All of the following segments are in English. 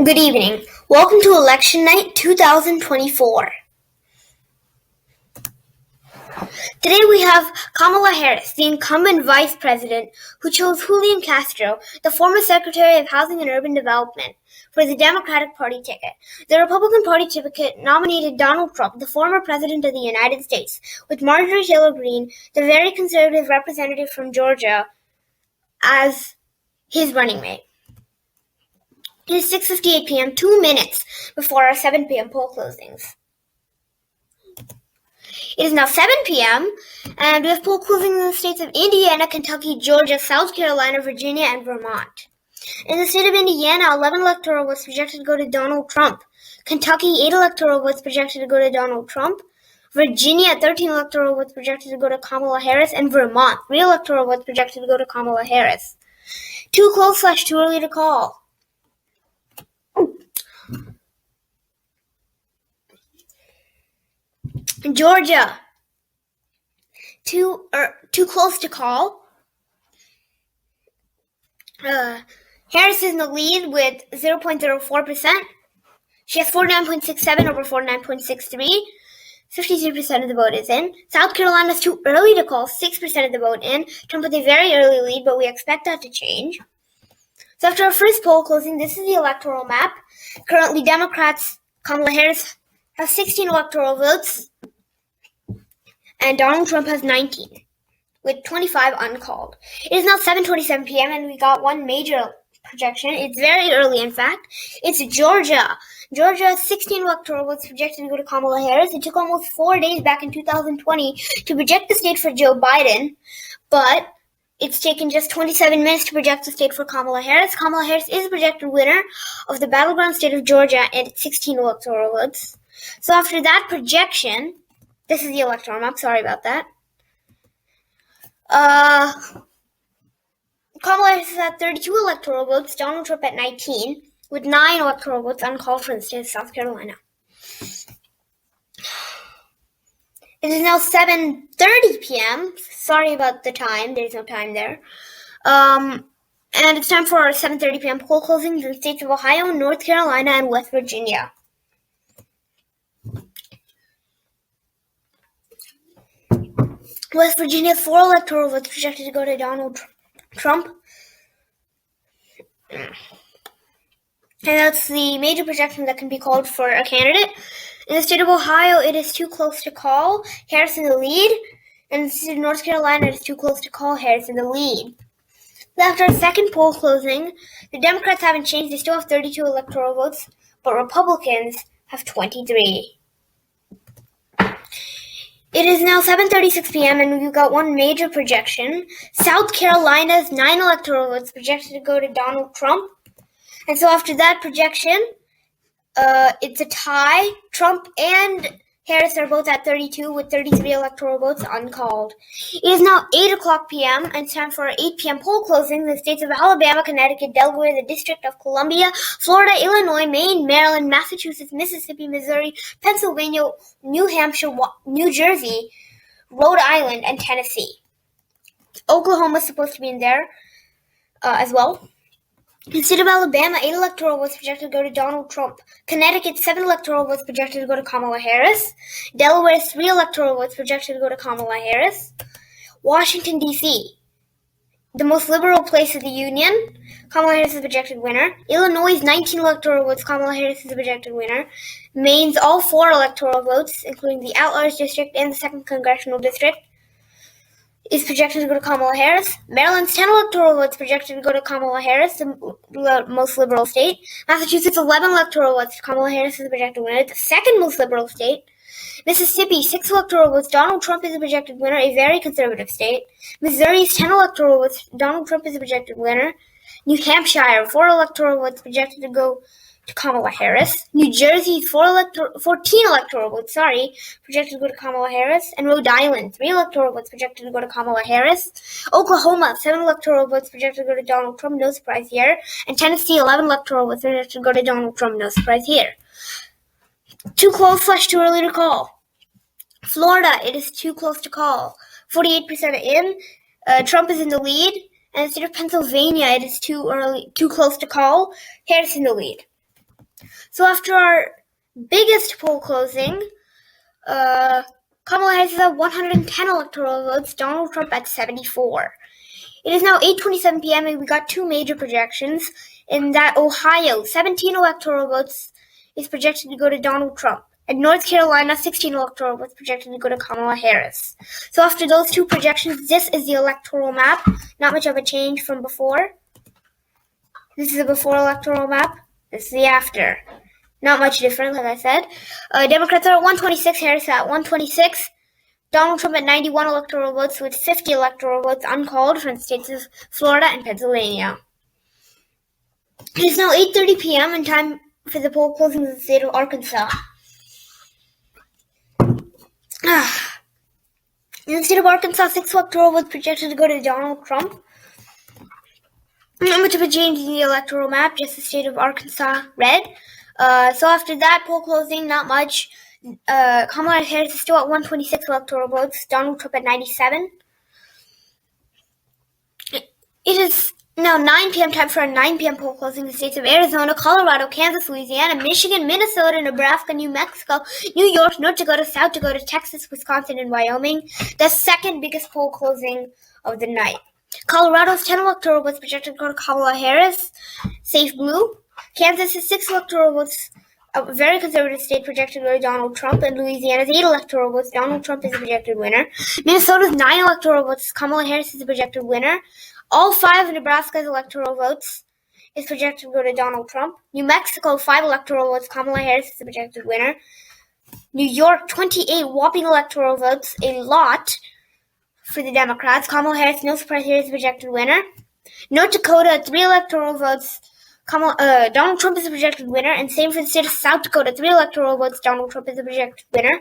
Good evening. Welcome to Election Night 2024. Today we have Kamala Harris, the incumbent vice president, who chose Julian Castro, the former Secretary of Housing and Urban Development, for the Democratic Party ticket. The Republican Party ticket nominated Donald Trump, the former president of the United States, with Marjorie Taylor Greene, the very conservative representative from Georgia, as his running mate. It is 6:58 p.m., 2 minutes before our 7 p.m. poll closings. It is now 7 p.m., and we have poll closings in the states of Indiana, Kentucky, Georgia, South Carolina, Virginia, and Vermont. In the state of Indiana, 11 electoral votes projected to go to Donald Trump. Kentucky, 8 electoral votes projected to go to Donald Trump. Virginia, 13 electoral votes projected to go to Kamala Harris. And Vermont, 3 electoral votes projected to go to Kamala Harris. Too close / too early to call. Georgia, too close to call. Harris is in the lead with 0.04%. She has 49.67 over 49.63. 53% of the vote is in. South Carolina is too early to call. 6% of the vote in. Trump with a very early lead, but we expect that to change. So after our first poll closing, this is the electoral map. Currently, Democrats, Kamala Harris, have 16 electoral votes, and Donald Trump has 19, with 25 uncalled. It is now 7:27 p.m., and we got one major projection. It's very early, in fact. It's Georgia. Georgia has 16 electoral votes projected to go to Kamala Harris. It took almost 4 days back in 2020 to project the state for Joe Biden, but it's taken just 27 minutes to project the state for Kamala Harris. Kamala Harris is the projected winner of the battleground state of Georgia and its 16 electoral votes. So after that projection, this is the electoral map. Sorry about that. Kamala Harris had 32 electoral votes, Donald Trump at 19, with 9 electoral votes uncalled for the state of South Carolina. It is now 7:30 p.m. Sorry about the time. There's no time there. And it's time for our 7:30 p.m. poll closings in the states of Ohio, North Carolina, and West Virginia. West Virginia, 4 electoral votes projected to go to Donald Trump. And that's the major projection that can be called for a candidate. In the state of Ohio, it is too close to call. Harris in the lead. And in the state of North Carolina, it is too close to call. Harris in the lead. After our second poll closing, the Democrats haven't changed. They still have 32 electoral votes, but Republicans have 23. It is now 7:36 p.m., and we've got one major projection. South Carolina's 9 electoral votes projected to go to Donald Trump. And so after that projection, it's a tie. Trump and Harris are both at 32 with 33 electoral votes uncalled. It is now 8 o'clock p.m. and it's time for our 8 p.m. poll closing in the states of Alabama, Connecticut, Delaware, the District of Columbia, Florida, Illinois, Maine, Maryland, Massachusetts, Mississippi, Missouri, Pennsylvania, New Hampshire, New Jersey, Rhode Island, and Tennessee. Oklahoma is supposed to be in there as well. In the state of Alabama, 8 electoral votes projected to go to Donald Trump. Connecticut, 7 electoral votes projected to go to Kamala Harris. Delaware, 3 electoral votes projected to go to Kamala Harris. Washington, D.C., the most liberal place of the union, Kamala Harris is the projected winner. Illinois, 19 electoral votes, Kamala Harris is the projected winner. Maine's all 4 electoral votes, including the at-large district and the 2nd congressional district, is projected to go to Kamala Harris. Maryland's 10 electoral votes projected to go to Kamala Harris, the most liberal state. Massachusetts, 11 electoral votes. Kamala Harris is the projected winner, the 2nd most liberal state. Mississippi, 6 electoral votes. Donald Trump is the projected winner, a very conservative state. Missouri's 10 electoral votes. Donald Trump is the projected winner. New Hampshire, 4 electoral votes projected to go to Kamala Harris. New Jersey, 14 electoral votes, projected to go to Kamala Harris. And Rhode Island, 3 electoral votes projected to go to Kamala Harris. Oklahoma, 7 electoral votes projected to go to Donald Trump, no surprise here. And Tennessee, 11 electoral votes projected to go to Donald Trump, no surprise here. Too close / too early to call. Florida, it is too close to call. 48% in. Trump is in the lead. And in the state of Pennsylvania, it is too close to call. Harris in the lead. So after our biggest poll closing, Kamala Harris at 110 electoral votes, Donald Trump at 74. It is now 8:27 p.m. and we got two major projections. In that Ohio, 17 electoral votes is projected to go to Donald Trump. And North Carolina, 16 electoral votes projected to go to Kamala Harris. So after those two projections, this is the electoral map. Not much of a change from before. This is the before electoral map. This is the after. Not much different, like I said. Democrats are at 126, Harris at 126. Donald Trump at 91 electoral votes with 50 electoral votes uncalled from the states of Florida and Pennsylvania. It is now 8:30 p.m. and time for the poll closing in the state of Arkansas. In the state of Arkansas, 6 electoral votes projected to go to Donald Trump. Not much of a change in the electoral map, just the state of Arkansas red. So after that poll closing, not much. Kamala Harris is still at 126 electoral votes, Donald Trump at 97. It is now 9 p.m. time for a 9 p.m. poll closing in the states of Arizona, Colorado, Kansas, Louisiana, Michigan, Minnesota, Nebraska, New Mexico, New York, North Dakota, South Dakota, Texas, Wisconsin, and Wyoming. The second biggest poll closing of the night. Colorado's 10 electoral votes projected to go to Kamala Harris, safe blue. Kansas is 6 electoral votes, a very conservative state, projected to go to Donald Trump, and Louisiana's 8 electoral votes. Donald Trump is the projected winner. Minnesota's 9 electoral votes. Kamala Harris is the projected winner. All 5 of Nebraska's electoral votes is projected to go to Donald Trump. New Mexico, 5 electoral votes. Kamala Harris is the projected winner. New York, 28 whopping electoral votes, a lot for the Democrats. Kamala Harris, no surprise here, is the projected winner. North Dakota, 3 electoral votes. Donald Trump is the projected winner, and same for the state of South Dakota, 3 electoral votes. Donald Trump is the projected winner.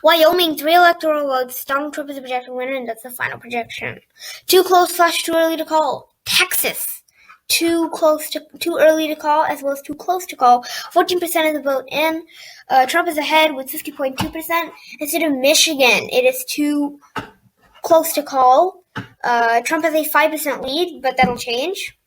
Wyoming, 3 electoral votes. Donald Trump is the projected winner, and that's the final projection. Too close / too early to call. Texas, too early to call, as well as too close to call. 14% of the vote in. Trump is ahead with 50.2%. Instead of Michigan, it is too close to call. Trump has a 5% lead, but that'll change.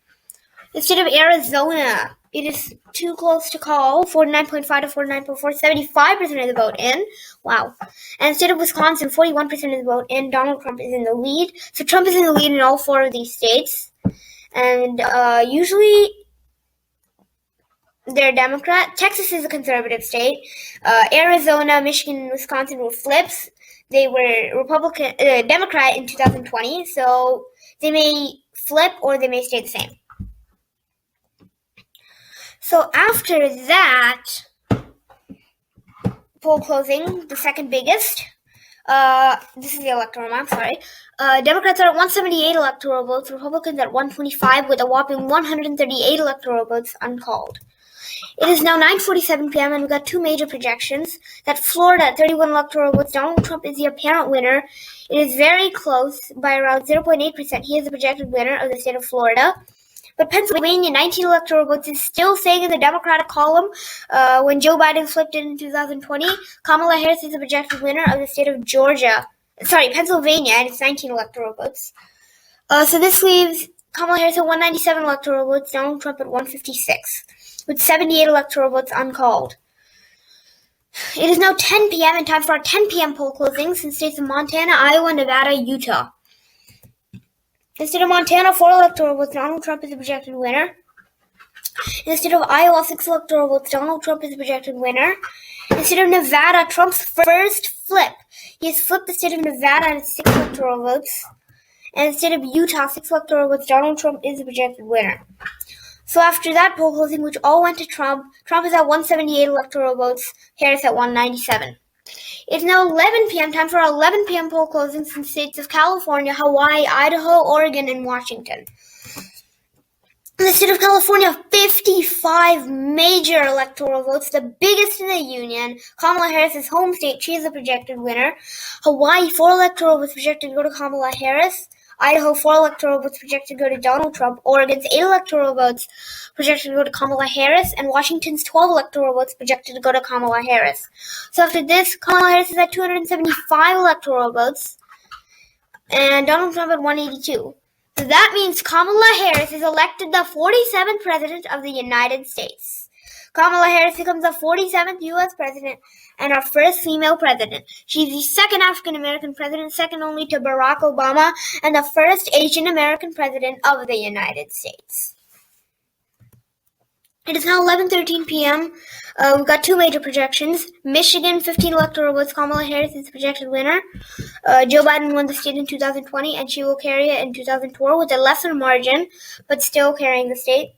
Instead of Arizona, it is too close to call, 49.5 to 49.4, 75% of the vote in. Wow. And instead of Wisconsin, 41% of the vote in. Donald Trump is in the lead. So Trump is in the lead in all 4 of these states. And usually they're Democrat. Texas is a conservative state. Arizona, Michigan, and Wisconsin were flips. They were Democrat in 2020, so they may flip or they may stay the same. So after that poll closing, the second biggest, this is the electoral map, sorry. Democrats are at 178 electoral votes, Republicans at 125 with a whopping 138 electoral votes uncalled. It is now 9:47 p.m. and we got two major projections. That Florida at 31 electoral votes, Donald Trump is the apparent winner. It is very close by around 0.8%. He is the projected winner of the state of Florida. But Pennsylvania, 19 electoral votes, is still staying in the Democratic column when Joe Biden flipped in 2020. Kamala Harris is the projected winner of the state of Pennsylvania, and it's 19 electoral votes. So this leaves Kamala Harris at 197 electoral votes, Donald Trump at 156, with 78 electoral votes uncalled. It is now 10 p.m. and time for our 10 p.m. poll closings in states of Montana, Iowa, Nevada, Utah. In the state of Montana, 4 electoral votes, Donald Trump is the projected winner. In the state of Iowa, 6 electoral votes, Donald Trump is the projected winner. In the state of Nevada, Trump's first flip. He has flipped the state of Nevada and 6 electoral votes. And in the state of Utah, 6 electoral votes, Donald Trump is the projected winner. So after that poll closing, which all went to Trump, Trump is at 178 electoral votes, Harris at 197. It's now 11 p.m. Time for our 11 p.m. poll closings in states of California, Hawaii, Idaho, Oregon, and Washington. In the state of California, 55 major electoral votes, the biggest in the union. Kamala Harris's home state, she is the projected winner. Hawaii, 4 electoral votes projected to go to Kamala Harris. Idaho, 4 electoral votes projected to go to Donald Trump. Oregon's 8 electoral votes projected to go to Kamala Harris. And Washington's 12 electoral votes projected to go to Kamala Harris. So after this, Kamala Harris is at 275 electoral votes. And Donald Trump at 182. So that means Kamala Harris is elected the 47th President of the United States. Kamala Harris becomes the 47th U.S. President and our first female president. She's the second African American president, second only to Barack Obama, and the first Asian American president of the United States. It is now 11:13 p.m. We've got two major projections. Michigan, 15 electoral votes. Kamala Harris is the projected winner. Joe Biden won the state in 2020, and she will carry it in 2004 with a lesser margin, but still carrying the state.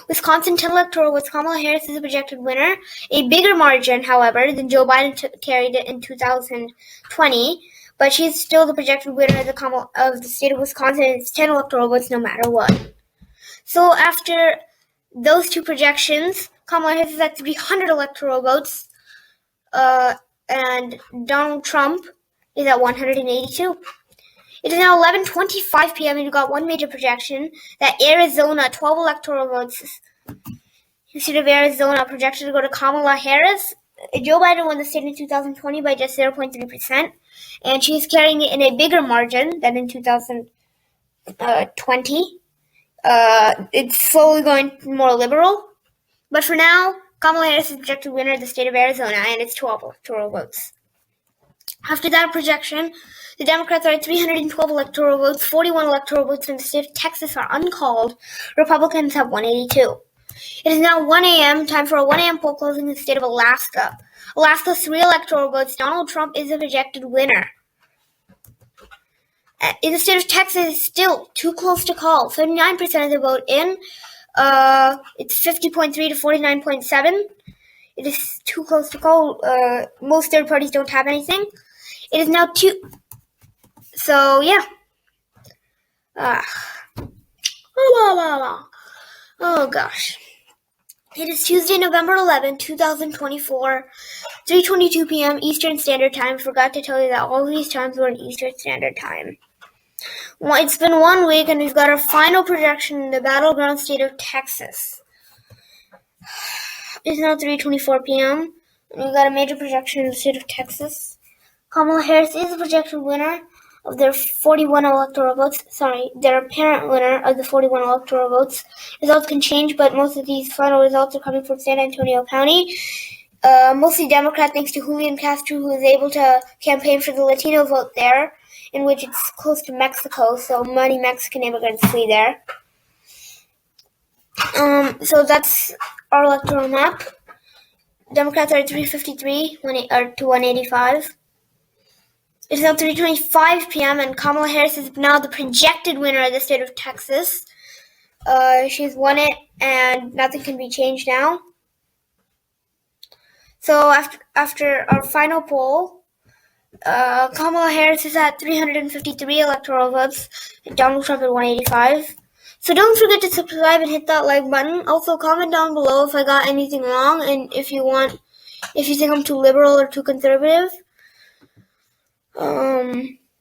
Wisconsin, 10 electoral votes. Kamala Harris is the projected winner. A bigger margin, however, than Joe Biden carried it in 2020, but she's still the projected winner of the state of Wisconsin. It's 10 electoral votes no matter what. So after those two projections, Kamala Harris is at 300 electoral votes, and Donald Trump is at 182. It is now 11:25 p.m. and we've got one major projection that Arizona, 12 electoral votes. The state of Arizona projected to go to Kamala Harris. Joe Biden won the state in 2020 by just 0.3%, and she's carrying it in a bigger margin than in 2020. It's slowly going more liberal. But for now, Kamala Harris is projected winner of the state of Arizona, and it's 12 electoral votes. After that projection, the Democrats are at 312 electoral votes. 41 electoral votes in the state of Texas are uncalled. Republicans have 182. It is now 1 a.m., time for a 1 a.m. poll closing in the state of Alaska. Alaska's 3 electoral votes. Donald Trump is the projected winner. In the state of Texas, it's still too close to call. 79% of the vote in. It's 50.3 to 49.7. It is too close to call. Most third parties don't have anything. It is now 2. So, yeah. Oh, gosh. It is Tuesday, November 11, 2024, 3:22 p.m. Eastern Standard Time. Forgot to tell you that all of these times were in Eastern Standard Time. Well, it's been 1 week, and we've got our final projection in the battleground state of Texas. It's now 3:24 p.m., and we've got a major projection in the state of Texas. Kamala Harris is the projected winner of their 41 electoral votes. Their apparent winner of the 41 electoral votes. Results can change, but most of these final results are coming from San Antonio County. Mostly Democrat, thanks to Julian Castro, who was able to campaign for the Latino vote there, in which it's close to Mexico, so many Mexican immigrants flee there. So that's our electoral map. Democrats are at 353 to 185. It's now 3:25 p.m. and Kamala Harris is now the projected winner of the state of Texas. She's won it, and nothing can be changed now. So after our final poll, Kamala Harris is at 353 electoral votes, and Donald Trump at 185. So don't forget to subscribe and hit that like button. Also, comment down below if I got anything wrong, and if you think I'm too liberal or too conservative.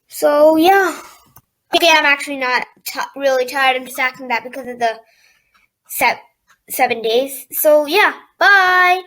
So yeah. Okay, I'm actually not really tired. I'm just acting that because of the 7 days. So yeah, bye!